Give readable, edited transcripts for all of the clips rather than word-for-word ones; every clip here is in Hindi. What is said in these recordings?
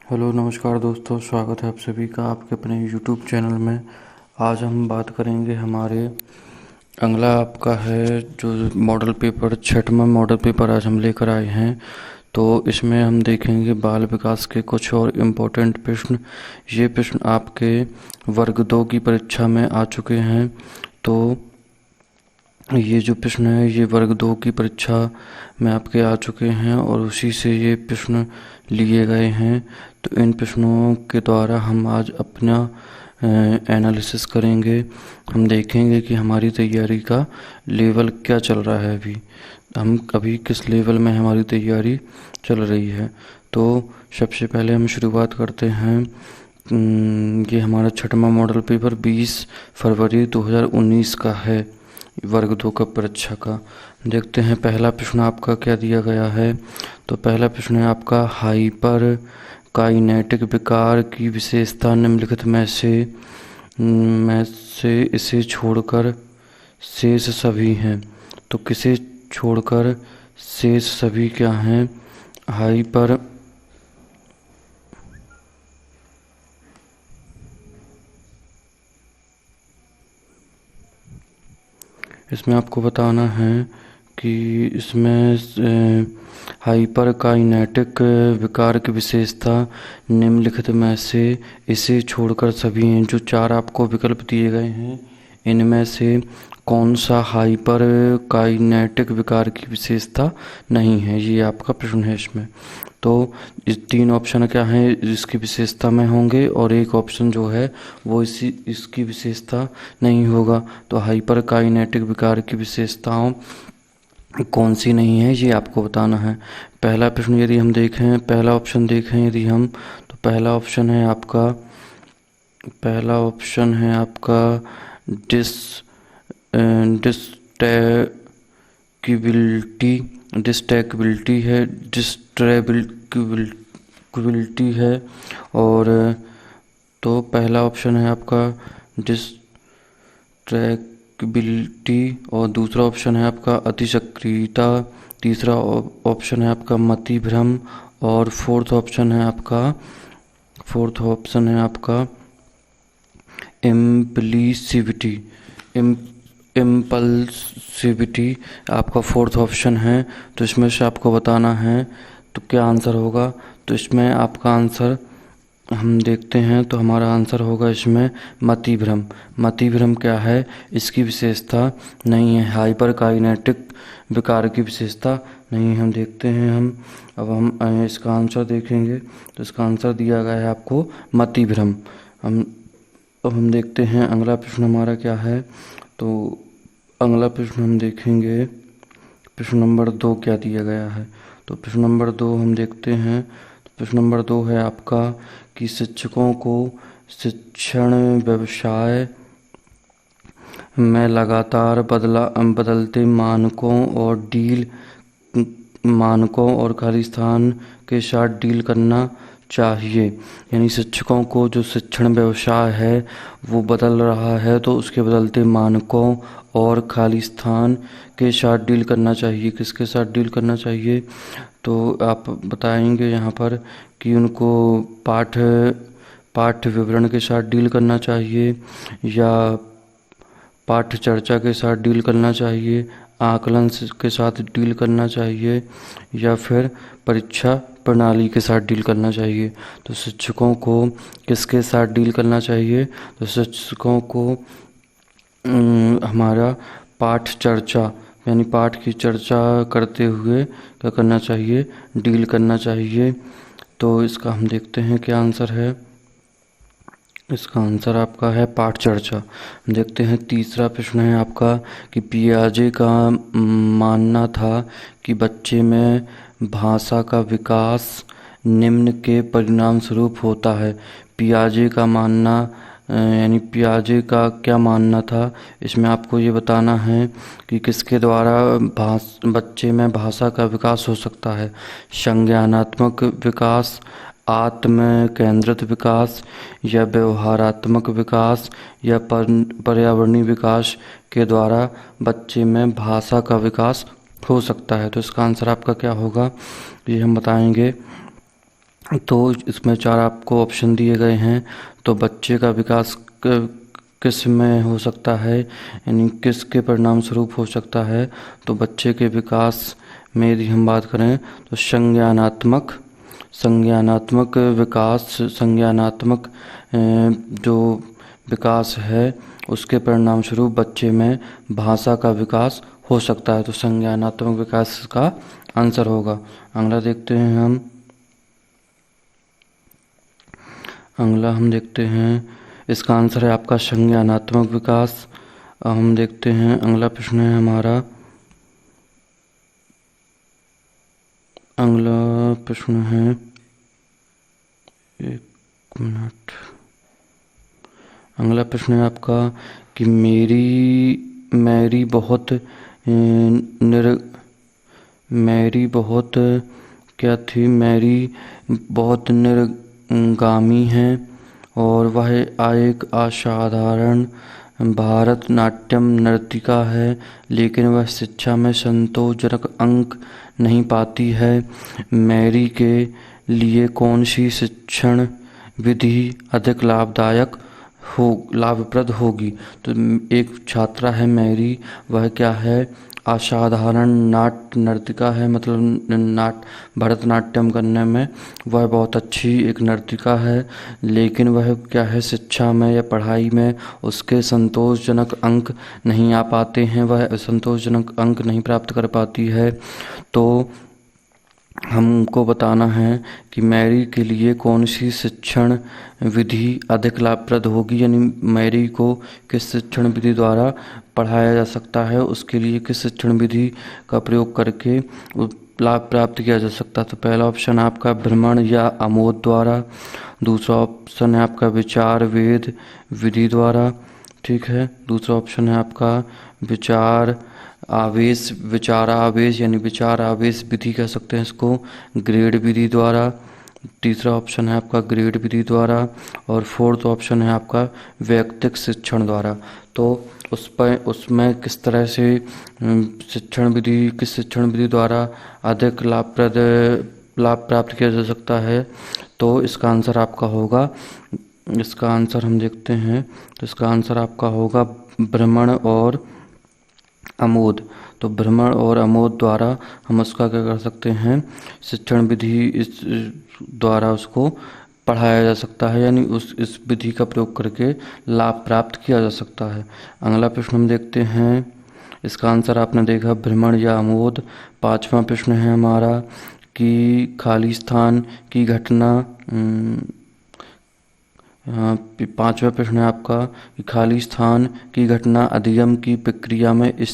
हेलो नमस्कार दोस्तों, स्वागत है आप सभी का आपके अपने यूट्यूब चैनल में। आज हम बात करेंगे हमारे अगला आपका है जो मॉडल पेपर, छठवां मॉडल पेपर आज हम लेकर आए हैं। तो इसमें हम देखेंगे बाल विकास के कुछ और इम्पोर्टेंट प्रश्न। ये प्रश्न आपके वर्ग 2 की परीक्षा में आ चुके हैं। तो ये जो प्रश्न है ये वर्ग 2 की परीक्षा में आपके आ चुके हैं और उसी से ये प्रश्न लिए गए हैं। तो इन प्रश्नों के द्वारा हम आज अपना एनालिसिस करेंगे। हम देखेंगे कि हमारी तैयारी का लेवल क्या चल रहा है, हम अभी किस लेवल में हमारी तैयारी चल रही है। तो सबसे पहले हम शुरुआत करते हैं। ये हमारा छठवां मॉडल पेपर 20 फरवरी 2019 का है, वर्ग 2 का परीक्षा का। देखते हैं पहला प्रश्न आपका क्या दिया गया है। तो पहला प्रश्न है आपका, हाइपर काइनेटिक विकार की विशेषता निम्नलिखित में से इसे छोड़कर शेष सभी हैं। तो किसे छोड़कर शेष सभी क्या हैं? हाइपर इसमें आपको बताना है कि इसमें हाइपर काइनेटिक विकार की विशेषता निम्नलिखित में से इसे छोड़कर सभी हैं। जो चार आपको विकल्प दिए गए हैं इनमें से कौन सा हाइपर काइनेटिक विकार की विशेषता नहीं है, ये आपका प्रश्न है इसमें। तो इस तीन ऑप्शन क्या हैं इसकी विशेषता में होंगे और एक ऑप्शन जो है वो इसकी विशेषता नहीं होगा। तो हाइपर काइनेटिक विकार की विशेषताओं कौन सी नहीं है ये आपको बताना है। पहला प्रश्न यदि हम देखें, पहला ऑप्शन देखें यदि हम, तो पहला ऑप्शन है आपका डिस डिस्टैकेबिलिटी डिस्ट्रेबिलिटी है। और तो पहला ऑप्शन है आपका डिस्ट्रैक्टिबिलिटी और दूसरा ऑप्शन है आपका अतिसक्रियता, तीसरा ऑप्शन है आपका मतिभ्रम और फोर्थ ऑप्शन है आपका इम्पल्सिविटी। इम्पल्सिविटी आपका फोर्थ ऑप्शन है। तो इसमें से आपको बताना है तो क्या आंसर होगा। तो इसमें आपका आंसर हम देखते हैं तो हमारा आंसर होगा इसमें मतिभ्रम। मतिभ्रम क्या है, इसकी विशेषता नहीं है, हाइपर काइनेटिक विकार की विशेषता नहीं है। हम देखते हैं अब हम इसका आंसर देखेंगे तो इसका आंसर दिया गया है आपको मतिभ्रम। अब हम देखते हैं अगला प्रश्न हमारा क्या है। तो अगला प्रश्न हम देखेंगे प्रश्न नंबर 2 क्या दिया गया है। तो प्रश्न नंबर 2 हम देखते हैं। तो प्रश्न नंबर 2 है आपका कि शिक्षकों को शिक्षण व्यवसाय में लगातार बदलते मानकों और खाली स्थान के साथ डील करना चाहिए। यानी शिक्षकों को जो शिक्षण व्यवसाय है वो बदल रहा है तो उसके बदलते मानकों और खाली स्थान के साथ डील करना चाहिए। किसके साथ डील करना चाहिए तो आप बताएंगे यहाँ पर कि उनको पाठ्य विवरण के साथ डील करना चाहिए या पाठ्य चर्चा के साथ डील करना चाहिए, आकलन के साथ डील करना चाहिए या फिर परीक्षा प्रणाली के साथ डील करना चाहिए। तो शिक्षकों को किसके साथ डील करना चाहिए? तो शिक्षकों को हमारा पाठ चर्चा यानी पाठ की चर्चा करते हुए क्या करना चाहिए, डील करना चाहिए। तो इसका हम देखते हैं क्या आंसर है। इसका आंसर आपका है पाठ चर्चा। देखते हैं तीसरा प्रश्न है आपका कि पियाजे का मानना था कि बच्चे में भाषा का विकास निम्न के परिणाम स्वरूप होता है। पियाजे का मानना यानी पियाजे का क्या मानना था, इसमें आपको ये बताना है कि किसके द्वारा बच्चे में भाषा का विकास हो सकता है। संज्ञानात्मक विकास, आत्म केंद्रित विकास या व्यवहारात्मक विकास या पर्यावरणीय विकास के द्वारा बच्चे में भाषा का विकास हो सकता है। तो इसका आंसर आपका क्या होगा ये हम बताएंगे। तो इसमें चार आपको ऑप्शन दिए गए हैं। तो बच्चे का विकास किस में हो सकता है, यानी किसके परिणाम स्वरूप हो सकता है। तो बच्चे के विकास में यदि हम बात करें तो संज्ञानात्मक विकास, संज्ञानात्मक जो विकास है उसके परिणाम स्वरूप बच्चे में भाषा का विकास हो सकता है। तो संज्ञानात्मक विकास का आंसर होगा। अगला देखते हैं हम। अगला हम देखते हैं, इसका आंसर है आपका संज्ञानात्मक विकास। हम देखते हैं अगला प्रश्न है हमारा। अगला प्रश्न है, एक मिनट। अगला प्रश्न है आपका कि मैरी बहुत क्या थी। मैरी बहुत निर्गामी है और वह एक असाधारण भारतनाट्यम नर्तिका है, लेकिन वह शिक्षा में संतोषजनक अंक नहीं पाती है। मैरी के लिए कौन सी शिक्षण विधि अधिक लाभप्रद होगी। तो एक छात्रा है मैरी, वह क्या है, असाधारण नाट्य नर्तिका है, मतलब भरतनाट्यम करने में वह बहुत अच्छी एक नर्तिका है, लेकिन वह क्या है, शिक्षा में या पढ़ाई में उसके संतोषजनक अंक नहीं आ पाते हैं, वह संतोषजनक अंक नहीं प्राप्त कर पाती है। तो हमको बताना है कि मैरी के लिए कौन सी शिक्षण विधि अधिक लाभप्रद होगी, यानी मैरी को किस शिक्षण विधि द्वारा पढ़ाया जा सकता है, उसके लिए किस शिक्षण विधि का प्रयोग करके लाभ प्राप्त किया जा सकता है। तो पहला ऑप्शन है आपका भ्रमण या आमोद द्वारा, दूसरा ऑप्शन है आपका विचार वेद विधि द्वारा, ठीक है। दूसरा ऑप्शन है आपका विचारावेश यानी विचार आवेश विधि कह सकते हैं इसको, ग्रेड विधि द्वारा। तीसरा ऑप्शन है आपका ग्रेड विधि द्वारा और फोर्थ ऑप्शन है आपका वैयक्तिक शिक्षण द्वारा। तो उसमें किस तरह से किस शिक्षण विधि द्वारा अधिक लाभ प्राप्त किया जा सकता है। तो इसका आंसर आपका होगा, इसका आंसर हम देखते हैं, तो इसका आंसर आपका होगा भ्रमण और आमोद। तो भ्रमण और आमोद द्वारा हम उसका क्या कर सकते हैं, शिक्षण विधि इस द्वारा उसको पढ़ाया जा सकता है, यानी इस विधि का प्रयोग करके लाभ प्राप्त किया जा सकता है। अगला प्रश्न हम देखते हैं, इसका आंसर आपने देखा भ्रमण या आमोद। पांचवा प्रश्न है हमारा कि खाली स्थान की घटना, पांचवा प्रश्न है आपका कि खाली स्थान की घटना अधिगम की प्रक्रिया में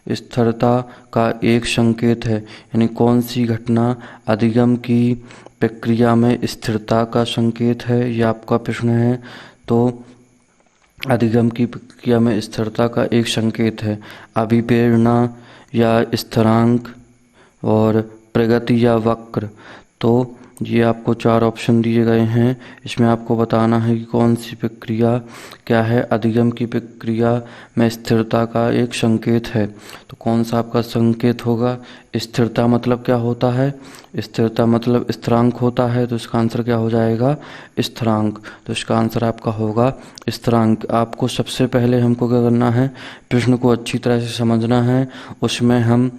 स्थिरता का एक संकेत है, यानी कौन सी घटना अधिगम की प्रक्रिया में स्थिरता का संकेत है, यह आपका प्रश्न है। तो अधिगम की प्रक्रिया में स्थिरता का एक संकेत है अभिप्रेरणा या स्थिरांक और प्रगति या वक्र। तो ये आपको चार ऑप्शन दिए गए हैं, इसमें आपको बताना है कि कौन सी प्रक्रिया क्या है, अधिगम की प्रक्रिया में स्थिरता का एक संकेत है। तो कौन सा आपका संकेत होगा, स्थिरता मतलब क्या होता है, स्थिरता मतलब स्थिरांक होता है, तो इसका आंसर क्या हो जाएगा, स्थिरांक। तो इसका आंसर आपका होगा स्थिरांक। आपको सबसे पहले हमको क्या करना है, प्रश्न को अच्छी तरह से समझना है। उसमें हम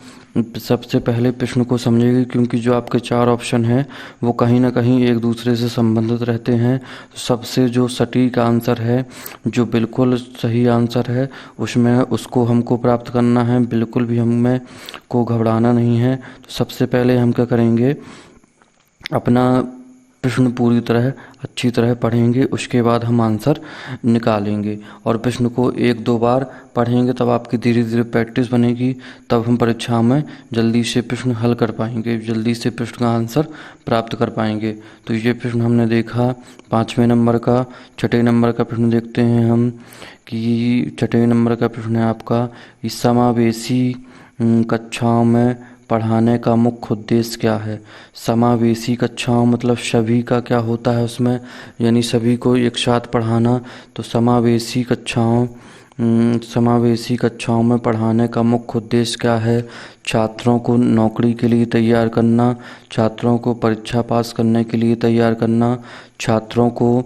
सबसे पहले प्रश्न को समझेंगे, क्योंकि जो आपके चार ऑप्शन हैं वो कहीं ना कहीं एक दूसरे से संबंधित रहते हैं। सबसे जो सटीक आंसर है, जो बिल्कुल सही आंसर है, उसमें उसको हमको प्राप्त करना है, बिल्कुल भी हमें को घबराना नहीं है। तो सबसे पहले हम क्या करेंगे, अपना प्रश्न पूरी तरह अच्छी तरह पढ़ेंगे, उसके बाद हम आंसर निकालेंगे। और प्रश्न को एक दो बार पढ़ेंगे, तब आपकी धीरे धीरे प्रैक्टिस बनेगी, तब हम परीक्षा में जल्दी से प्रश्न हल कर पाएंगे, जल्दी से प्रश्न का आंसर प्राप्त कर पाएंगे। तो ये प्रश्न हमने देखा 5वें नंबर का। छठे नंबर का प्रश्न देखते हैं हम कि छठे नंबर का प्रश्न है आपका कि समावेशी कक्षाओं में पढ़ाने का मुख्य उद्देश्य क्या है। समावेशी कक्षाओं मतलब सभी का क्या होता है उसमें, यानी सभी को एक साथ पढ़ाना। तो समावेशी कक्षाओं समावेशी कक्षाओं में पढ़ाने का मुख्य उद्देश्य क्या है? छात्रों को नौकरी के लिए तैयार करना, छात्रों को परीक्षा पास करने के लिए तैयार करना, छात्रों को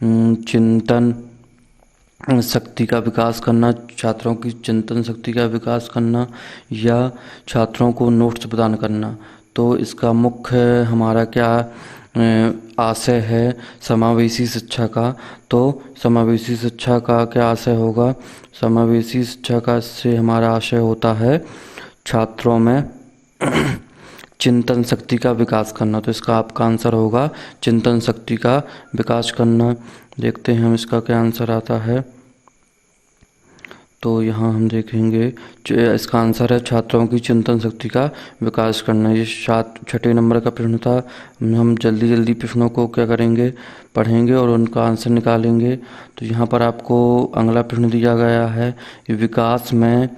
चिंतन शक्ति का विकास करना, छात्रों की चिंतन शक्ति का विकास करना, या छात्रों को नोट्स प्रदान करना। तो इसका मुख्य हमारा क्या आशय है समावेशी शिक्षा का? तो समावेशी शिक्षा का क्या आशय होगा? समावेशी शिक्षा का से हमारा आशय होता है छात्रों में चिंतन शक्ति का विकास करना। तो इसका आपका आंसर होगा चिंतन शक्ति का विकास करना। देखते हैं हम इसका क्या आंसर आता है। तो यहाँ हम देखेंगे इसका आंसर है छात्रों की चिंतन शक्ति का विकास करना। ये 6 नंबर का प्रश्न था। हम जल्दी जल्दी प्रश्नों को क्या करेंगे, पढ़ेंगे और उनका आंसर निकालेंगे। तो यहाँ पर आपको अगला प्रश्न दिया गया है, विकास में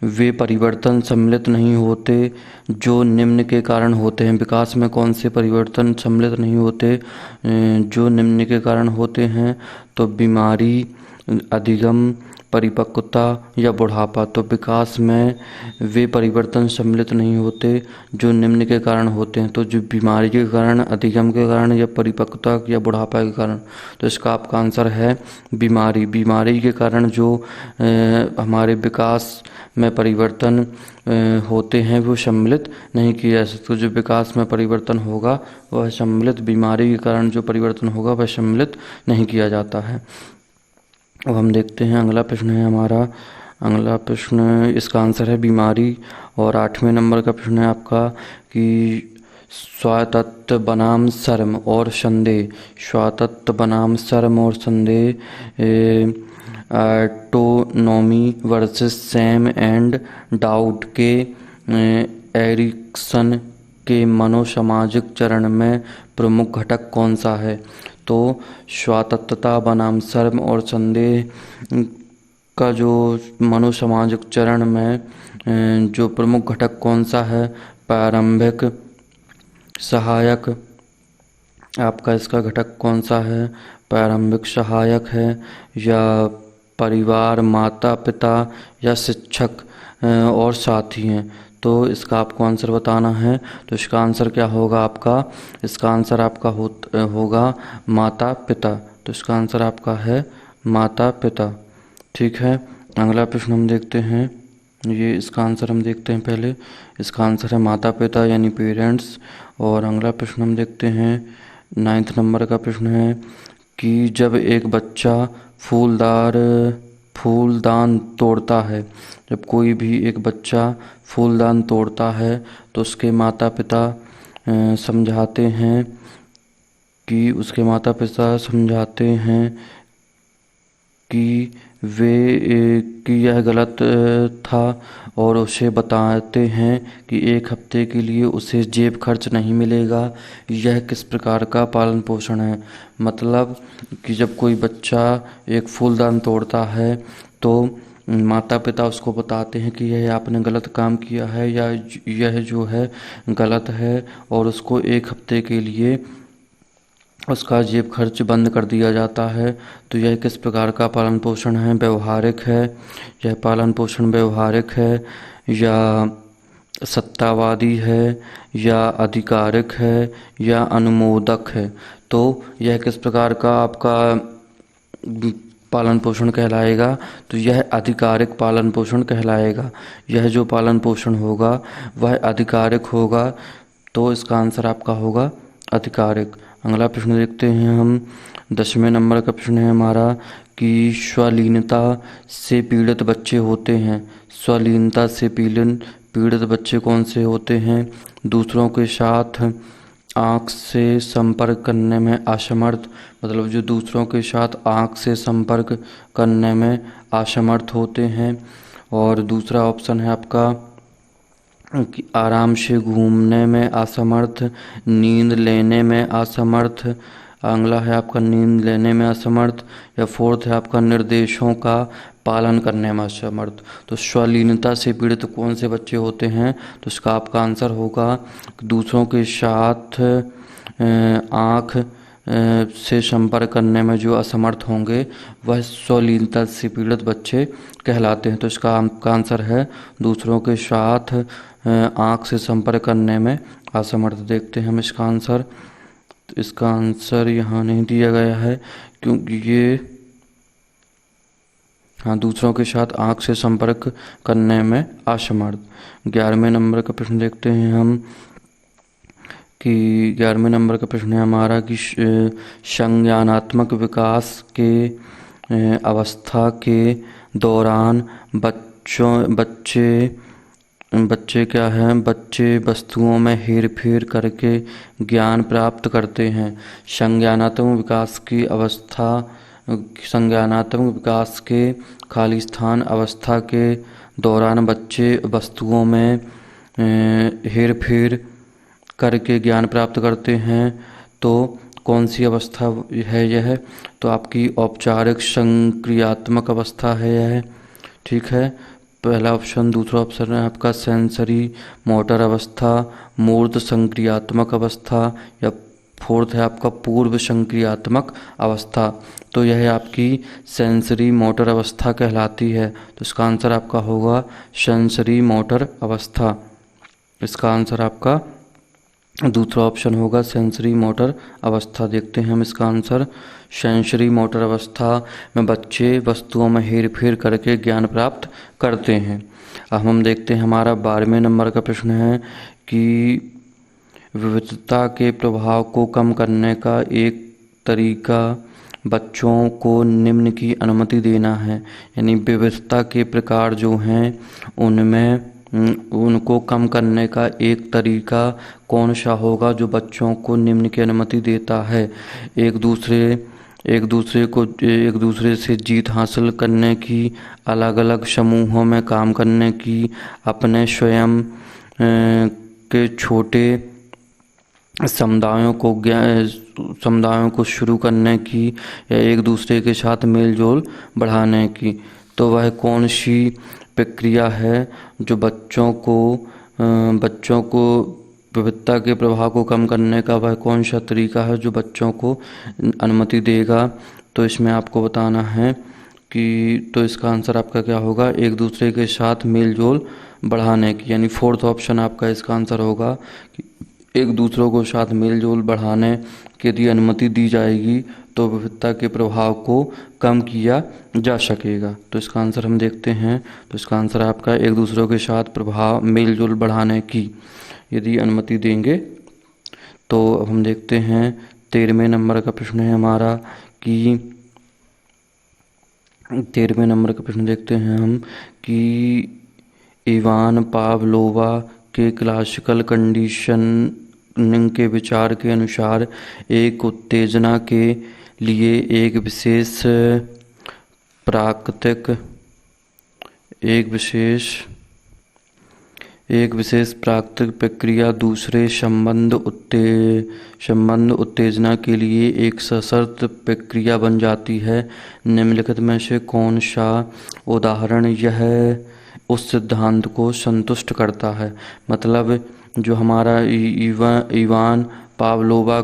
वे परिवर्तन सम्मिलित नहीं होते जो निम्न के कारण होते हैं। विकास में कौन से परिवर्तन सम्मिलित नहीं होते जो निम्न के कारण होते हैं? तो बीमारी, अधिगम, परिपक्वता या बुढ़ापा। तो विकास में वे परिवर्तन सम्मिलित नहीं होते जो निम्न के कारण होते हैं। तो जो बीमारी के कारण, अधिगम के कारण या परिपक्वता या बुढ़ापा के कारण। तो इसका आपका आंसर है बीमारी। बीमारी के कारण जो हमारे विकास में परिवर्तन होते हैं वो सम्मिलित नहीं किए जा सकते। तो जो विकास में परिवर्तन होगा वह सम्मिलित, बीमारी के कारण जो परिवर्तन होगा वह सम्मिलित नहीं किया जाता है। अब हम देखते हैं अगला प्रश्न है हमारा। अगला प्रश्न, इसका आंसर है बीमारी। और 8वें नंबर का प्रश्न है आपका कि स्वातत्व बनाम शर्म और संदेह। स्वातत्व बनाम शर्म और संदेह, autonomy versus sham and doubt के एरिक्सन के मनोसामाजिक चरण में प्रमुख घटक कौन सा है? तो स्वायत्तता बनाम शर्म और संदेह का जो मनोसामाजिक चरण में जो प्रमुख घटक कौन सा है? प्रारंभिक, सहायक। आपका इसका घटक कौन सा है? प्रारंभिक, सहायक है, या परिवार, माता पिता या शिक्षक और साथी हैं? तो इसका आपको आंसर बताना है। तो इसका आंसर क्या होगा आपका? इसका आंसर आपका होगा माता पिता। तो इसका आंसर आपका है माता पिता। ठीक है, अगला प्रश्न हम देखते हैं। ये इसका आंसर हम देखते हैं पहले। इसका आंसर है माता पिता यानी पेरेंट्स। और अगला प्रश्न हम देखते हैं। 9 नंबर का प्रश्न है कि जब एक बच्चा फूलदान तोड़ता है, जब कोई भी एक बच्चा फूलदान तोड़ता है तो उसके माता पिता समझाते हैं कि यह गलत था और उसे बताते हैं कि 1 हफ्ते के लिए उसे जेब खर्च नहीं मिलेगा। यह किस प्रकार का पालन पोषण है? मतलब कि जब कोई बच्चा एक फूलदान तोड़ता है तो माता पिता उसको बताते हैं कि यह आपने गलत काम किया है या यह जो है गलत है, और उसको 1 हफ्ते के लिए उसका जेब खर्च बंद कर दिया जाता है। तो यह किस प्रकार का पालन पोषण है? व्यवहारिक है। यह पालन पोषण व्यवहारिक है या सत्तावादी है या आधिकारिक है या अनुमोदक है? तो यह किस प्रकार का आपका पालन पोषण कहलाएगा? तो यह आधिकारिक पालन पोषण कहलाएगा। यह जो पालन पोषण होगा वह आधिकारिक होगा। तो इसका आंसर आपका होगा आधिकारिक। अगला प्रश्न देखते हैं हम। 10वें नंबर का प्रश्न है हमारा कि स्वलीनता से पीड़ित बच्चे होते हैं। स्वलीनता से पीड़ित बच्चे कौन से होते हैं? दूसरों के साथ आँख से संपर्क करने में असमर्थ, मतलब जो दूसरों के साथ आँख से संपर्क करने में असमर्थ होते हैं। और दूसरा ऑप्शन है आपका कि आराम से घूमने में असमर्थ, नींद लेने में असमर्थ। अगला है आपका नींद लेने में असमर्थ, या फोर्थ है आपका निर्देशों का पालन करने में असमर्थ। तो स्वलीनता से पीड़ित कौन से बच्चे होते हैं? तो इसका आपका आंसर होगा दूसरों के साथ आँख से संपर्क करने में जो असमर्थ होंगे वह स्वलीनता से पीड़ित बच्चे कहलाते हैं। तो इसका आपका आंसर है दूसरों के साथ आँख से संपर्क करने में असमर्थ। देखते हैं हम इसका आंसर। तो इसका आंसर यहाँ नहीं दिया गया है क्योंकि ये हाँ, दूसरों के साथ आँख से संपर्क करने में असमर्थ। 11वें नंबर का प्रश्न देखते हैं हम कि 11वें नंबर का प्रश्न है हमारा कि संज्ञानात्मक विकास के अवस्था के दौरान बच्चे क्या हैं, बच्चे वस्तुओं में हेर फेर करके ज्ञान प्राप्त करते हैं। संज्ञानात्मक विकास के खाली स्थान अवस्था के दौरान बच्चे वस्तुओं में हेर फेर करके ज्ञान प्राप्त करते हैं। तो कौन सी अवस्था है यह? तो आपकी औपचारिक संक्रियात्मक अवस्था है यह। ठीक है, पहला ऑप्शन। दूसरा ऑप्शन है आपका सेंसरी मोटर अवस्था, मूर्त संक्रियात्मक अवस्था, या फोर्थ है आपका पूर्व संक्रियात्मक अवस्था। तो यह आपकी सेंसरी मोटर अवस्था कहलाती है। तो इसका आंसर आपका होगा सेंसरी मोटर अवस्था। इसका आंसर आपका दूसरा ऑप्शन होगा सेंसरी मोटर अवस्था। देखते हैं हम इसका आंसर। सेंसरी मोटर अवस्था में बच्चे वस्तुओं में हेर फेर करके ज्ञान प्राप्त करते हैं। अब हम देखते हैं हमारा 12वें नंबर का प्रश्न है कि विविधता के प्रभाव को कम करने का एक तरीका बच्चों को निम्न की अनुमति देना है। यानी विविधता के प्रकार जो हैं उनको कम करने का एक तरीका कौन सा होगा जो बच्चों को निम्न की अनुमति देता है? एक दूसरे से जीत हासिल करने की, अलग अलग समूहों में काम करने की, अपने स्वयं के छोटे समुदायों को शुरू करने की, या एक दूसरे के साथ मेल जोल बढ़ाने की। तो वह कौन सी प्रक्रिया है जो बच्चों को विविधता के प्रभाव को कम करने का वह कौन सा तरीका है जो बच्चों को अनुमति देगा? तो इसमें आपको बताना है कि तो इसका आंसर आपका क्या होगा? एक दूसरे के साथ मेल जोल बढ़ाने की। यानी फोर्थ ऑप्शन आपका इसका आंसर होगा कि एक दूसरों को साथ मेल जोल बढ़ाने की यदि अनुमति दी जाएगी तो विविधता के प्रभाव को कम किया जा सकेगा। तो इसका आंसर हम देखते हैं। तो इसका आंसर आपका एक दूसरों के साथ मेल जोल बढ़ाने की यदि अनुमति देंगे। तो अब हम देखते हैं 13वें नंबर का प्रश्न है हमारा कि 13वें नंबर का प्रश्न देखते हैं हम कि इवान पावलोवा के क्लासिकल कंडीशनिंग के विचार के अनुसार एक उत्तेजना के लिए एक विशेष प्राकृतिक प्रक्रिया दूसरे संबंध उत्तेजना के लिए एक सशर्त प्रक्रिया बन जाती है। निम्नलिखित में से कौन सा उदाहरण यह उस सिद्धांत को संतुष्ट करता है? मतलब जो हमारा इवान पावलोव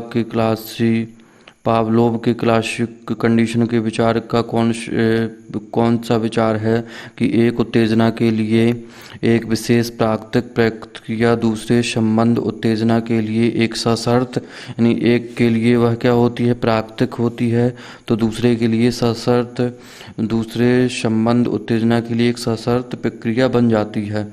के क्लासिक कंडीशन के विचार का कौन सा विचार है कि एक उत्तेजना के लिए एक विशेष प्राकृतिक प्रक्रिया दूसरे संबंध उत्तेजना के लिए एक सशर्त, यानी एक के लिए वह क्या होती है? प्राकृतिक होती है, तो दूसरे के लिए सशर्त, दूसरे संबंध उत्तेजना के लिए एक सशर्त प्रक्रिया बन जाती है।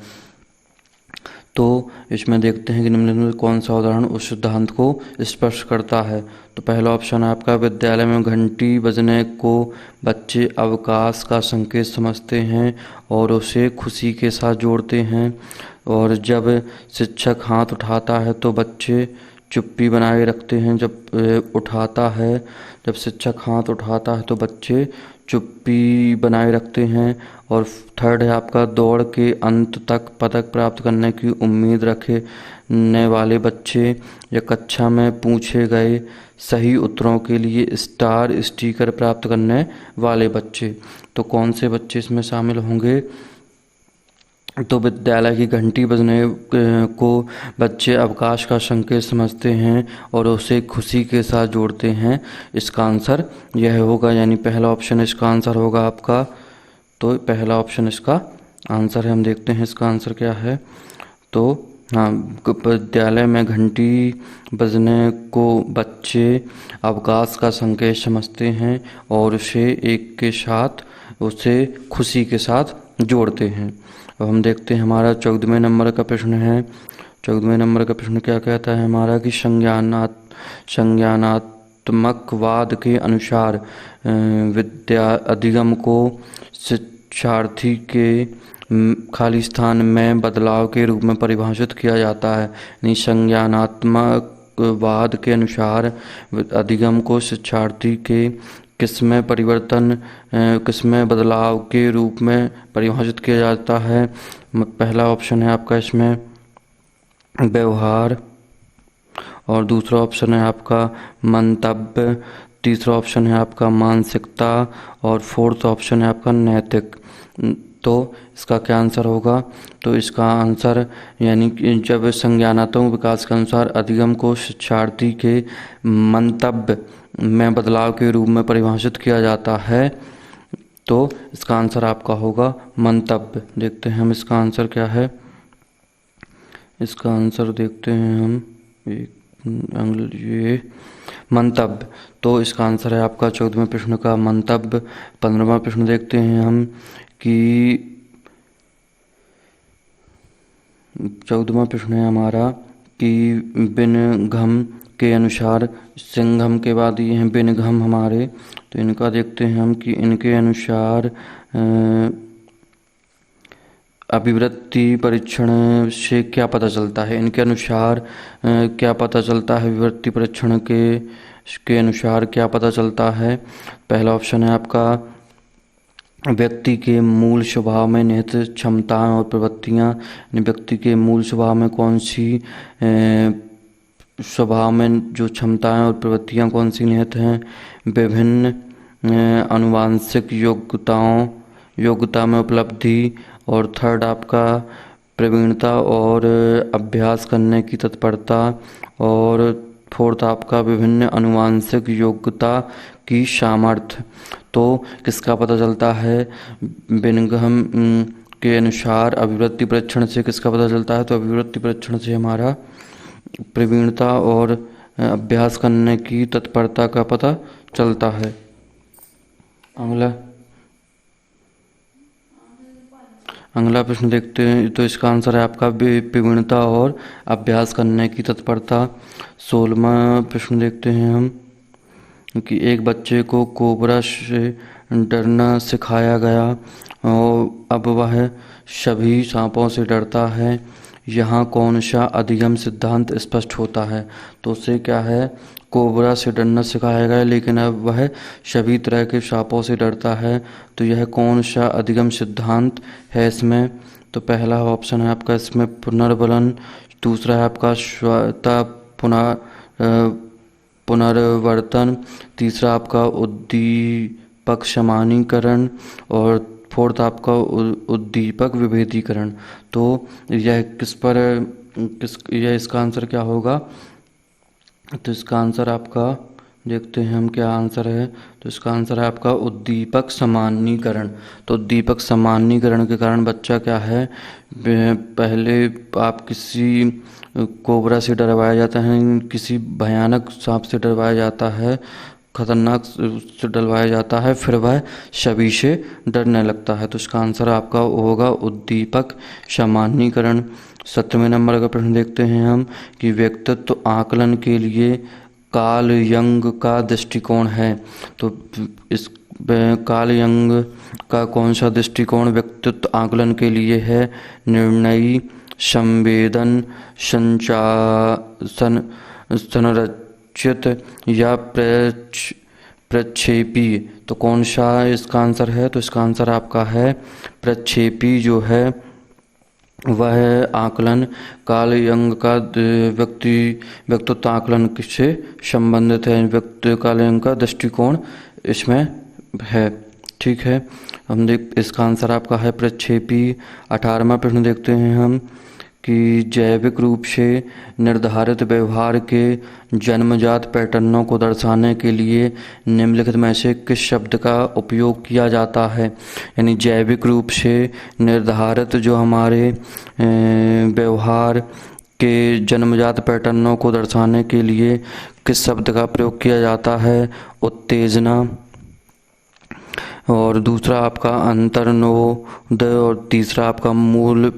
तो इसमें देखते हैं कि निम्नलिखित में कौन सा उदाहरण उस सिद्धांत को स्पष्ट करता है। तो पहला ऑप्शन है आपका विद्यालय में घंटी बजने को बच्चे अवकाश का संकेत समझते हैं और उसे खुशी के साथ जोड़ते हैं, और जब शिक्षक हाथ उठाता है तो बच्चे चुप्पी बनाए रखते हैं। जब शिक्षक हाथ उठाता है तो बच्चे चुप्पी बनाए रखते हैं। और थर्ड है आपका दौड़ के अंत तक पदक प्राप्त करने की उम्मीद रखने वाले बच्चे, या कक्षा में पूछे गए सही उत्तरों के लिए स्टार स्टिकर प्राप्त करने वाले बच्चे। तो कौन से बच्चे इसमें शामिल होंगे? तो विद्यालय की घंटी बजने को बच्चे अवकाश का संकेत समझते हैं और उसे खुशी के साथ जोड़ते हैं। इसका आंसर यह होगा, यानी पहला ऑप्शन इसका आंसर होगा आपका। तो पहला ऑप्शन इसका आंसर है। हम देखते हैं इसका आंसर क्या है। तो हाँ, विद्यालय में घंटी बजने को बच्चे अवकाश का संकेत समझते हैं और उसे खुशी के साथ जोड़ते हैं। अब हम देखते हैं हमारा 14वें नंबर का प्रश्न है। 14वें नंबर का प्रश्न क्या कहता है हमारा कि संज्ञानात्मकवाद के अनुसार विद्या अधिगम को शिक्षार्थी के खाली स्थान में बदलाव के रूप में परिभाषित किया जाता है। यानी संज्ञानात्मकवाद के अनुसार अधिगम को शिक्षार्थी के किसमें बदलाव के रूप में परिभाषित किया जाता है। पहला ऑप्शन है आपका इसमें व्यवहार, और दूसरा ऑप्शन है आपका मंतव्य, तीसरा ऑप्शन है आपका मानसिकता, और फोर्थ ऑप्शन है आपका नैतिक। तो इसका क्या आंसर होगा। तो इसका आंसर यानी कि जब संज्ञानात्मक विकास के अनुसार अधिगम को शिक्षार्थी के मंतव्य में बदलाव के रूप में परिभाषित किया जाता है, तो इसका आंसर आपका होगा मंतव्य। देखते हैं हम इसका आंसर क्या है। इसका आंसर देखते हैं हम ये मंतव्य। तो इसका आंसर है आपका 14वें प्रश्न का मंतव्य। 15वां प्रश्न देखते हैं हम कि 14वां प्रश्न है हमारा कि बिनघम के अनुसार, सिंघम के बाद ये हैं बिनघम हमारे, तो इनका देखते हैं हम कि इनके अनुसार अभिवृत्ति परीक्षण से क्या पता चलता है। इनके अनुसार क्या पता चलता है, अभिवृत्ति परीक्षण के अनुसार क्या पता चलता है। पहला ऑप्शन है आपका व्यक्ति के मूल स्वभाव में निहित क्षमताएं और प्रवृत्तियां। व्यक्ति के मूल स्वभाव में कौन सी स्वभाव में जो क्षमताएं और प्रवृत्तियां कौन सी निहित हैं। विभिन्न आनुवांशिक योग्यता में उपलब्धि, और थर्ड आपका प्रवीणता और अभ्यास करने की तत्परता, और फोर्थ आपका विभिन्न आनुवांशिक योग्यता की सामर्थ्य। तो किसका पता चलता है बिनघम के अनुसार अभिवृत्ति परीक्षण से किसका पता चलता है। तो अभिवृत्ति परीक्षण से हमारा प्रवीणता और अभ्यास करने की तत्परता का पता चलता है। अगला प्रश्न देखते हैं। तो इसका आंसर है आपका प्रवीणता और अभ्यास करने की तत्परता। 16वां प्रश्न देखते हैं हम कि एक बच्चे को कोबरा से डरना सिखाया गया और अब वह सभी सांपों से डरता है। यहाँ कौन सा अधिगम सिद्धांत स्पष्ट होता है। तो उससे क्या है, कोबरा से डरना सिखाया गया लेकिन अब वह सभी तरह के सांपों से डरता है। तो यह कौन सा अधिगम सिद्धांत है इसमें। तो पहला ऑप्शन है आपका इसमें पुनर्बलन, दूसरा है आपका स्वतः पुनर्वर्तन, तीसरा आपका उद्दीपक समानीकरण, और फोर्थ आपका उद्दीपक विभेदीकरण। तो यह यह इसका आंसर क्या होगा। तो इसका आंसर आपका देखते हैं हम क्या आंसर है। तो इसका आंसर है आपका उद्दीपक सामान्यीकरण। तो उद्दीपक सामान्यीकरण के कारण बच्चा क्या है, पहले आप किसी कोबरा से डरवाया जाता है, किसी भयानक सांप से डरवाया जाता है, खतरनाक से डरवाया जाता है, फिर वह सभी से डरने लगता है। तो इसका आंसर आपका होगा उद्दीपक सामान्यीकरण। 17वें नंबर का प्रश्न देखते हैं हम कि व्यक्तित्व आकलन के लिए कार्ल यंग का दृष्टिकोण है। तो इस कार्ल यंग का कौन सा दृष्टिकोण व्यक्तित्व आकलन के लिए है। निर्णयी, संवेदन, संरचित या प्रक्षेपी। तो कौन सा इसका आंसर है। तो इसका आंसर आपका है प्रक्षेपी जो है वह आकलन कार्ल यंग का व्यक्तित्व आकलन से संबंधित है। कार्ल यंग का दृष्टिकोण इसमें है। ठीक है, हम देख इसका आंसर आपका है प्रक्षेपी। 18वां प्रश्न देखते हैं हम कि जैविक रूप से निर्धारित व्यवहार के जन्मजात पैटर्नों को दर्शाने के लिए निम्नलिखित में से किस शब्द का उपयोग किया जाता है। यानी जैविक रूप से निर्धारित जो हमारे व्यवहार के जन्मजात पैटर्नों को दर्शाने के लिए किस शब्द का प्रयोग किया जाता है। उत्तेजना, और दूसरा आपका अंतर्नोदय, और तीसरा आपका मूल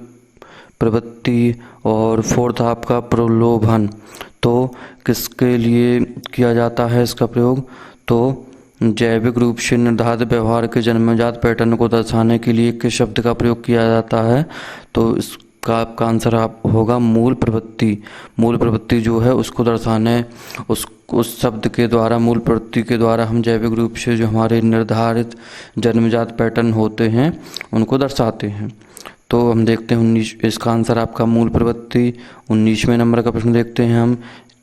प्रवृत्ति, और फोर्थ आपका प्रलोभन। तो किसके लिए किया जाता है इसका प्रयोग? तो जैविक रूप से निर्धारित व्यवहार के जन्मजात पैटर्न को दर्शाने के लिए किस शब्द का प्रयोग किया जाता है? तो इसका आपका आंसर आप होगा मूल प्रवृत्ति। मूल प्रवृत्ति जो है उसको दर्शाने उस शब्द के द्वारा, मूल प्रवृत्ति के द्वारा हम जैविक रूप से जो हमारे निर्धारित जन्मजात पैटर्न होते हैं उनको दर्शाते हैं। तो हम देखते हैं 19, इसका आंसर आपका मूल प्रवृत्ति। 19वें नंबर का प्रश्न देखते हैं हम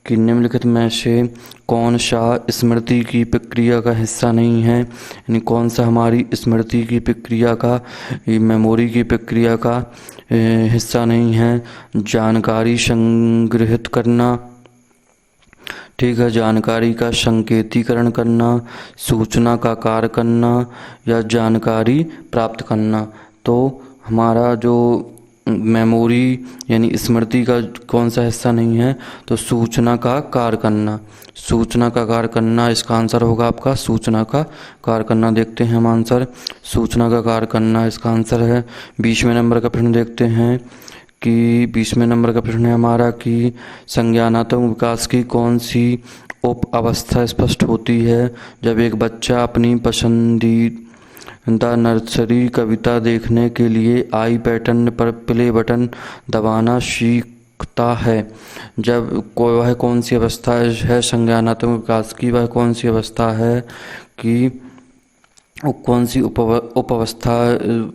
कि निम्नलिखित में से कौन सा स्मृति की प्रक्रिया का हिस्सा नहीं है। यानी कौन सा हमारी स्मृति की प्रक्रिया का, मेमोरी की प्रक्रिया का हिस्सा नहीं है। जानकारी संग्रहित करना, ठीक है, जानकारी का संकेतीकरण करना, सूचना का कार्य करना, या जानकारी प्राप्त करना। तो हमारा जो मेमोरी यानी स्मृति का कौन सा हिस्सा नहीं है? तो सूचना का कार्य करना। सूचना का कार्य करना इसका आंसर होगा आपका सूचना का कार्य करना। देखते हैं हम आंसर, सूचना का कार्य करना इसका आंसर है। 20वें नंबर का प्रश्न देखते हैं कि 20वें नंबर का प्रश्न है हमारा कि संज्ञानात्मक विकास की कौन सी उप अवस्था स्पष्ट होती है जब एक बच्चा अपनी पसंदीदा नर्सरी कविता देखने के लिए आई पैटर्न पर प्ले बटन दबाना सीखता है। जब वह कौन सी अवस्था है संज्ञानात्मक विकास की, वह कौन सी अवस्था है कि कौन सी उप अवस्था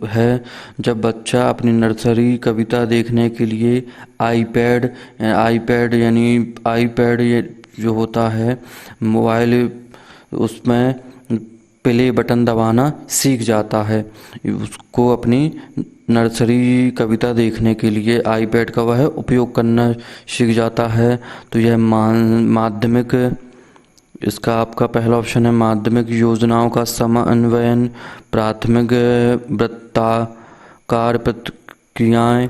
है जब बच्चा अपनी नर्सरी कविता देखने के लिए आईपैड यानी आईपैड ये जो होता है मोबाइल, उसमें प्ले बटन दबाना सीख जाता है। उसको अपनी नर्सरी कविता देखने के लिए आईपैड का वह उपयोग करना सीख जाता है। तो यह माध्यमिक, इसका आपका पहला ऑप्शन है माध्यमिक योजनाओं का समन्वयन, प्राथमिक वृत्ताकार प्रतिक्रियाएं,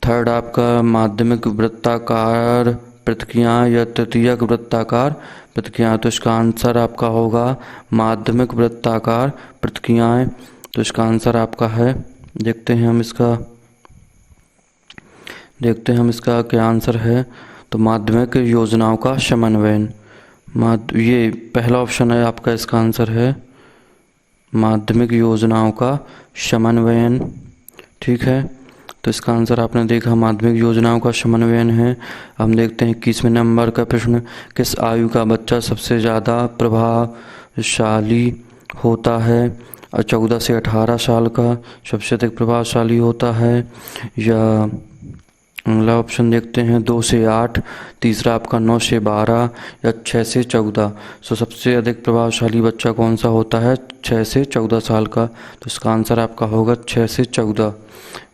थर्ड आपका माध्यमिक वृत्ताकार प्रतिक्रियाएं, या तृतीयक वृत्ताकार प्रतिक्रियाएं। तो इसका आंसर आपका होगा माध्यमिक वृत्ताकार प्रतिक्रियाएं। तो इसका आंसर आपका है, देखते हैं हम इसका क्या आंसर है। तो माध्यमिक योजनाओं का समन्वयन, ये पहला ऑप्शन है आपका, इसका आंसर है माध्यमिक योजनाओं का समन्वयन। ठीक है, तो इसका आंसर आपने देखा माध्यमिक योजनाओं का समन्वयन है। हम देखते हैं 21वें नंबर का प्रश्न, किस आयु का बच्चा सबसे ज़्यादा प्रभावशाली होता है? 14 से 18 साल का सबसे अधिक प्रभावशाली होता है, या अगला ऑप्शन देखते हैं 2 से 8, तीसरा आपका 9 से 12, या 6 से 14। सो सबसे अधिक प्रभावशाली बच्चा कौन सा होता है? 6 से 14 साल का। तो इसका आंसर आपका होगा 6 से 14।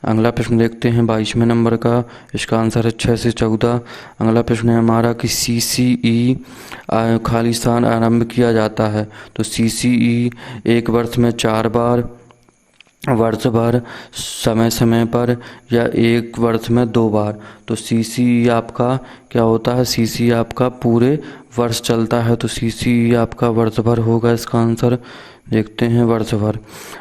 अगला प्रश्न देखते हैं 22वें नंबर का, इसका आंसर है 6 से 14। अगला प्रश्न है हमारा कि CCE खाली स्थान आरंभ किया जाता है। तो CCE एक वर्ष में 4 बार, वर्ष भर, समय समय पर, या एक वर्ष में 2 बार। तो CCE आपका क्या होता है? CCE आपका पूरे वर्ष चलता है, तो CCE आपका वर्ष भर होगा इसका आंसर। देखते हैं वर्ष भर।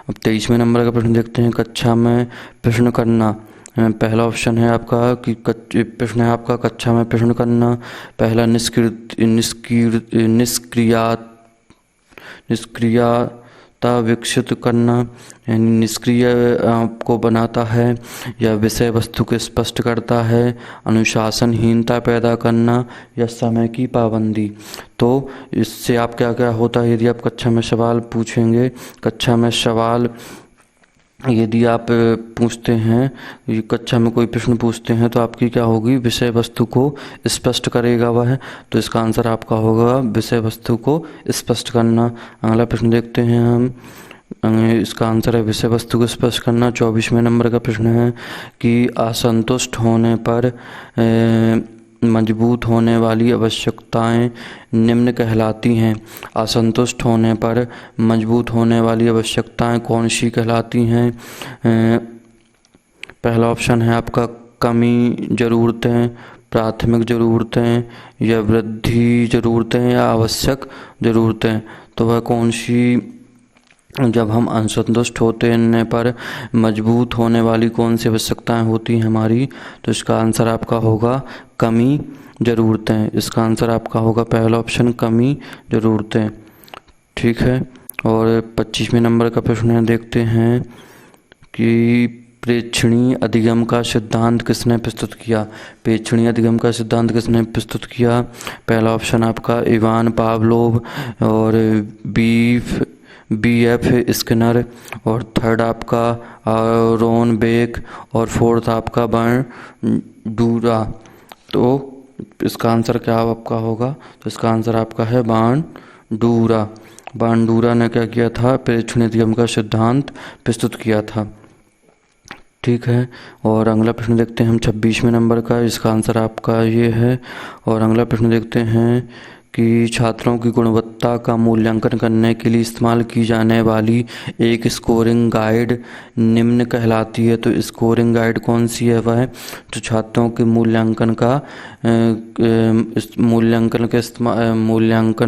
अब 23वें नंबर का प्रश्न देखते हैं, कक्षा में प्रश्न करना। पहला ऑप्शन है आपका कि प्रश्न है आपका कक्षा में प्रश्न करना। पहला निष्क्रियता विकसित करना, यानी निष्क्रिय को बनाता है, या विषय वस्तु को स्पष्ट करता है, अनुशासनहीनता पैदा करना, या समय की पाबंदी। तो इससे आप क्या क्या होता है यदि आप कक्षा में सवाल पूछेंगे, कक्षा में सवाल यदि आप पूछते हैं, कक्षा में कोई प्रश्न पूछते हैं तो आपकी क्या होगी? विषय वस्तु को स्पष्ट करेगा वह। तो इसका आंसर आपका होगा विषय वस्तु को स्पष्ट करना। अगला प्रश्न देखते हैं हम, इसका आंसर है विषय वस्तु को स्पष्ट करना। 24वें नंबर का प्रश्न है कि असंतुष्ट होने पर मजबूत होने वाली आवश्यकताएं निम्न कहलाती हैं। असंतुष्ट होने पर मजबूत होने वाली आवश्यकताएं कौन सी कहलाती हैं? पहला ऑप्शन है आपका कमी ज़रूरतें, प्राथमिक ज़रूरतें या वृद्धि ज़रूरतें या आवश्यक ज़रूरतें। तो वह कौन सी, जब हम असंतुष्ट होने पर मजबूत होने वाली कौन सी आवश्यकताएं होती हैं हमारी, तो इसका आंसर आपका होगा कमी ज़रूरतें। इसका आंसर आपका होगा पहला ऑप्शन कमी ज़रूरतें। ठीक है। और 25वें नंबर का प्रश्न है, देखते हैं कि प्रेक्षणीय अधिगम का सिद्धांत किसने प्रस्तुत किया? प्रेक्षणीय अधिगम का सिद्धांत किसने प्रस्तुत किया? पहला ऑप्शन आपका इवान पावलोव और BF स्किनर, और थर्ड आपका रोन बेक, और फोर्थ आपका बांडूरा। तो इसका आंसर क्या आपका होगा? तो इसका आंसर आपका है बांडूरा। बांडूरा ने क्या किया था? प्रेक्षणीय अधिगम का सिद्धांत प्रस्तुत किया था। ठीक है। और अगला प्रश्न देखते हैं हम 26वें नंबर का। इसका आंसर आपका ये है। और अगला प्रश्न देखते हैं कि छात्रों की गुणवत्ता का मूल्यांकन करने के लिए इस्तेमाल की जाने वाली एक स्कोरिंग गाइड निम्न कहलाती है। तो स्कोरिंग गाइड कौन सी है? वह जो छात्रों के मूल्यांकन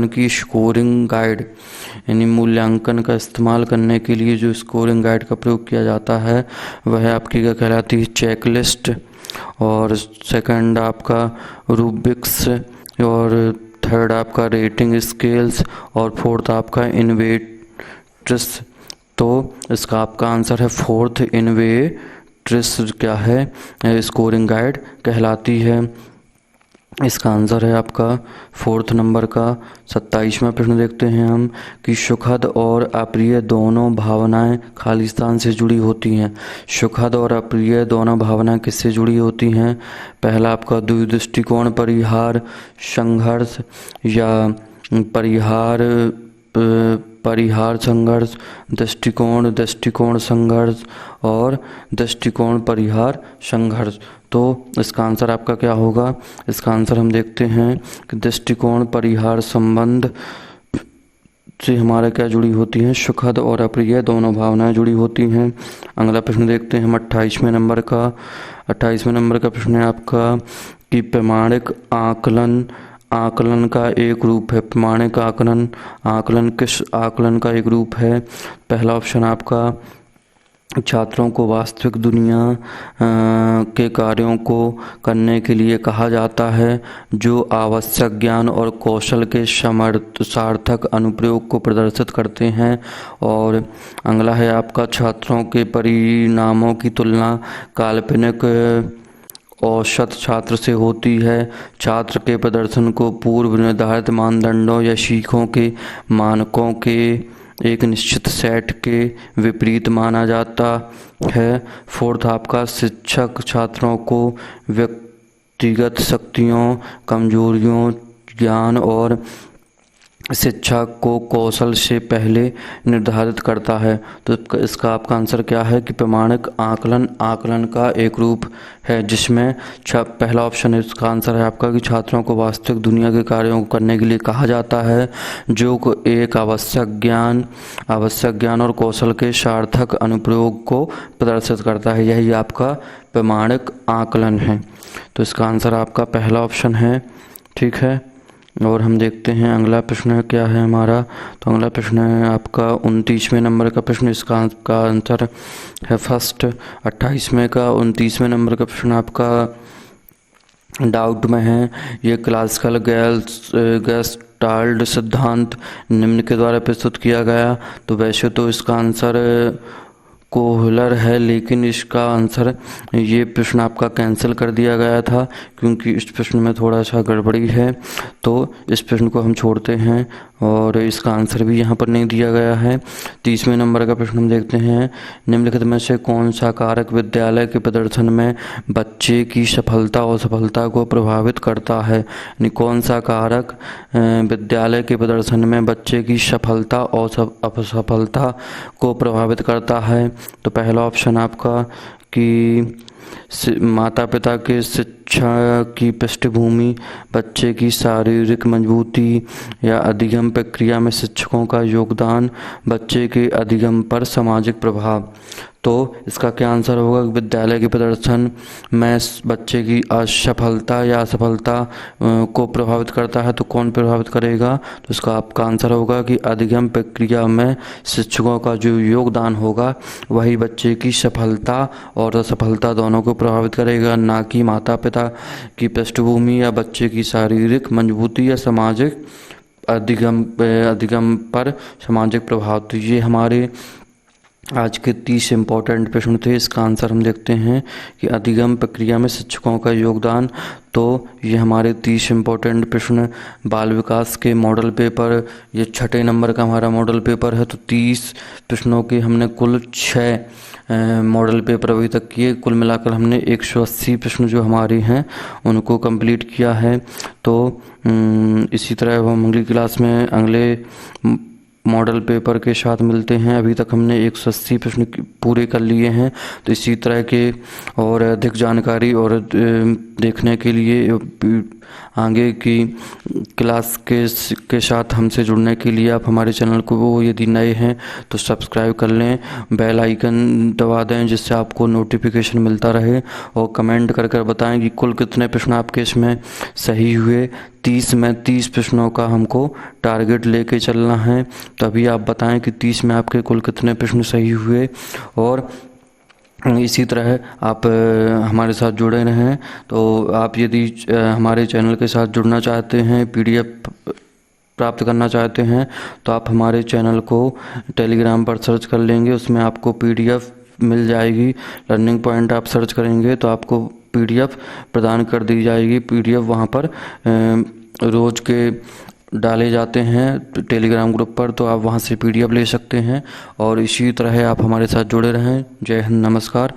की स्कोरिंग गाइड, यानी मूल्यांकन का इस्तेमाल करने के लिए जो स्कोरिंग गाइड का प्रयोग किया जाता है वह आपकी क्या कहलाती है? चेकलिस्ट। और सेकंड आपका रूब्रिक्स, और थर्ड आपका रेटिंग स्केल्स, और फोर्थ आपका इन्वेट्रिस। तो इसका आपका आंसर है फोर्थ, इन्वेट्रिस क्या है? स्कोरिंग गाइड कहलाती है। इसका आंसर है आपका फोर्थ नंबर का। 27वां प्रश्न देखते हैं हम कि सुखद और अप्रिय दोनों भावनाएं खालिस्तान से जुड़ी होती हैं। सुखद और अप्रिय दोनों भावनाएं किससे जुड़ी होती हैं? पहला आपका द्विदृष्टिकोण परिहार संघर्ष, या परिहार संघर्ष, दृष्टिकोण संघर्ष, और दृष्टिकोण परिहार संघर्ष। तो इसका आंसर आपका क्या होगा? इसका आंसर हम देखते हैं कि दृष्टिकोण परिहार संबंध से हमारा क्या जुड़ी होती हैं? सुखद और अप्रिय दोनों भावनाएं जुड़ी होती हैं। अगला प्रश्न देखते हैं हम 28वें नंबर का। 28वें नंबर का प्रश्न है आपका कि प्रमाणिक आकलन का एक रूप है। प्रमाणिक आकलन किस आकलन का एक रूप है? पहला ऑप्शन आपका छात्रों को वास्तविक दुनिया के कार्यों को करने के लिए कहा जाता है जो आवश्यक ज्ञान और कौशल के सार्थक अनुप्रयोग को प्रदर्शित करते हैं। और अगला है आपका छात्रों के परिणामों की तुलना काल्पनिक औसत छात्र से होती है। छात्र के प्रदर्शन को पूर्व निर्धारित मानदंडों या सीखों के मानकों के एक निश्चित सेट के विपरीत माना जाता है। फोर्थ आपका शिक्षक छात्रों को व्यक्तिगत शक्तियों, कमजोरियों, ज्ञान और शिक्षा को कौशल से पहले निर्धारित करता है। तो इसका आपका आंसर क्या है कि प्रमाणिक आकलन का एक रूप है, जिसमें पहला ऑप्शन है। इसका आंसर है आपका कि छात्रों को वास्तविक दुनिया के कार्यों को करने के लिए कहा जाता है जो एक आवश्यक ज्ञान और कौशल के सार्थक अनुप्रयोग को प्रदर्शित करता है। यही आपका प्रमाणिक आकलन है। तो इसका आंसर आपका पहला ऑप्शन है। ठीक है। और हम देखते हैं अगला प्रश्न क्या है हमारा। तो अगला प्रश्न है आपका 29वें नंबर का प्रश्न। इसका आंसर है फर्स्ट। 28वें का 29वें नंबर का प्रश्न आपका डाउट में है। ये क्लासिकल गेस्टाल्ट सिद्धांत निम्न के द्वारा प्रस्तुत किया गया। तो वैसे तो इसका आंसर कोहलर है, लेकिन इसका आंसर, ये प्रश्न आपका कैंसिल कर दिया गया था क्योंकि इस प्रश्न में थोड़ा सा गड़बड़ी है। तो इस प्रश्न को हम छोड़ते हैं और इसका आंसर भी यहाँ पर नहीं दिया गया है। 30वें नंबर का प्रश्न हम देखते हैं, निम्नलिखित में से कौन सा कारक विद्यालय के प्रदर्शन में बच्चे की सफलता और असफलता को प्रभावित करता है। यानी कौन सा कारक विद्यालय के प्रदर्शन में बच्चे की सफलता और असफलता को प्रभावित करता है। तो पहला ऑप्शन आपका कि माता पिता के शिक्षा की पृष्ठभूमि, बच्चे की शारीरिक मजबूती या अधिगम प्रक्रिया में शिक्षकों का योगदान, बच्चे के अधिगम पर सामाजिक प्रभाव। तो इसका क्या आंसर होगा? विद्यालय के प्रदर्शन में बच्चे की असफलता या असफलता को प्रभावित करता है, तो कौन प्रभावित करेगा? तो इसका आपका आंसर होगा कि अधिगम प्रक्रिया में शिक्षकों का जो योगदान होगा वही बच्चे की सफलता और असफलता दोनों को प्रभावित करेगा, ना कि माता पिता की पृष्ठभूमि या बच्चे की शारीरिक मजबूती या सामाजिक अधिगम पर सामाजिक प्रभाव। तो ये हमारे आज के 30 इम्पोर्टेंट प्रश्न थे। इसका आंसर हम देखते हैं कि अधिगम प्रक्रिया में शिक्षकों का योगदान। तो ये हमारे 30 इम्पोर्टेंट प्रश्न बाल विकास के मॉडल पेपर, ये 6 नंबर का हमारा मॉडल पेपर है। तो 30 प्रश्नों के हमने कुल 6 मॉडल पेपर अभी तक किए। कुल मिलाकर हमने 180 प्रश्न जो हमारे हैं उनको कंप्लीट किया है। तो इसी तरह हम अगली क्लास में अगले मॉडल पेपर के साथ मिलते हैं। अभी तक हमने 180 प्रश्न पूरे कर लिए हैं। तो इसी तरह के और अधिक जानकारी और देखने के लिए आगे की क्लास के साथ हमसे जुड़ने के लिए आप हमारे चैनल को यदि नए हैं तो सब्सक्राइब कर लें, बेल आइकन दबा दें जिससे आपको नोटिफिकेशन मिलता रहे, और कमेंट कर कर बताएं कि कुल कितने प्रश्न आपके इसमें सही हुए। 30 में 30 प्रश्नों का हमको टारगेट लेके चलना है। तभी आप बताएं कि 30 में आपके कुल कितने प्रश्न सही हुए। और इसी तरह आप हमारे साथ जुड़े रहें। तो आप यदि हमारे चैनल के साथ जुड़ना चाहते हैं, PDF प्राप्त करना चाहते हैं, तो आप हमारे चैनल को टेलीग्राम पर सर्च कर लेंगे, उसमें आपको PDF मिल जाएगी। लर्निंग पॉइंट आप सर्च करेंगे तो आपको PDF प्रदान कर दी जाएगी। PDF वहाँ पर रोज़ के डाले जाते हैं टेलीग्राम ग्रुप पर, तो आप वहां से PDF ले सकते हैं। और इसी तरह आप हमारे साथ जुड़े रहें। जय हिंद, नमस्कार।